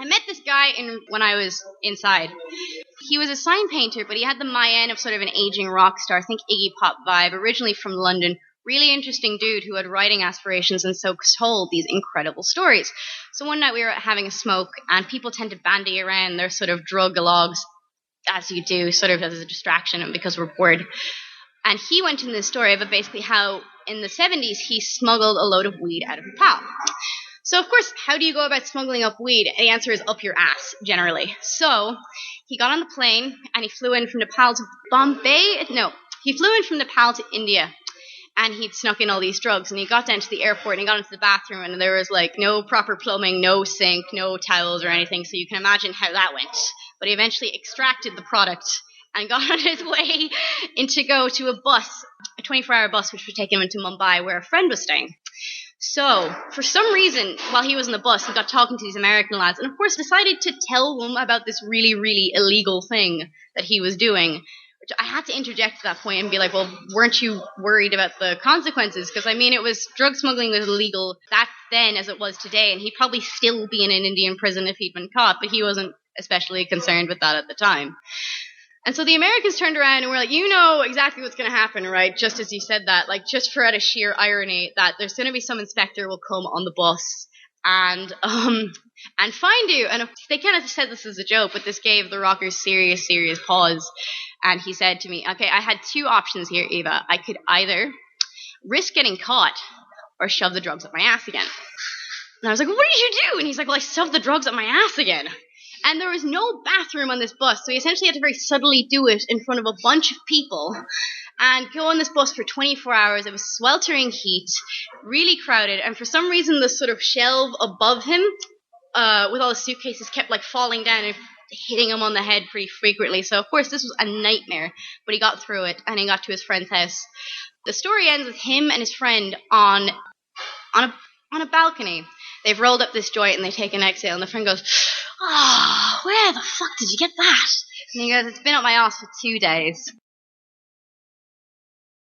I met this guy when I was inside. He was a sign painter, but he had the Mayan of sort of an aging rock star, I think Iggy Pop vibe, originally from London. Really interesting dude who had writing aspirations and so told these incredible stories. So one night we were having a smoke, and people tend to bandy around their sort of drug-a-logs, as you do, sort of as a distraction and because we're bored. And he went in this story about basically how in the 70s he smuggled a load of weed out of Nepal. So, of course, how do you go about smuggling up weed? The answer is up your ass, generally. So, he got on the plane, and he flew in from Nepal to Bombay. No, he flew in from Nepal to India, and he'd snuck in all these drugs. And he got down to the airport, and he got into the bathroom, and there was, like, no proper plumbing, no sink, no towels or anything. So you can imagine how that went. But he eventually extracted the product and got on his way to go to a bus, a 24-hour bus, which would take him into Mumbai, where a friend was staying. So, for some reason, while he was on the bus, he got talking to these American lads and, of course, decided to tell them about this really, really illegal thing that he was doing. Which I had to interject at that point and be like, well, weren't you worried about the consequences? Because, I mean, drug smuggling was illegal back then as it was today, and he'd probably still be in an Indian prison if he'd been caught, but he wasn't especially concerned with that at the time. And so the Americans turned around and were like, you know exactly what's going to happen, right? Just as you said that, like just for out of sheer irony, that there's going to be some inspector will come on the bus and find you. And they kind of said this as a joke, but this gave the rockers serious pause. And he said to me, okay, I had two options here, Eva. I could either risk getting caught or shove the drugs up my ass again. And I was like, well, what did you do? And he's like, well, I shoved the drugs up my ass again. And there was no bathroom on this bus, so he essentially had to very subtly do it in front of a bunch of people and go on this bus for 24 hours. It was sweltering heat, really crowded, and for some reason the sort of shelf above him with all the suitcases kept like falling down and hitting him on the head pretty frequently. So, of course, this was a nightmare, but he got through it, and he got to his friend's house. The story ends with him and his friend on a balcony. They've rolled up this joint and they take an exhale, and the friend goes, oh, where the fuck did you get that? And he goes, it's been up my ass for 2 days.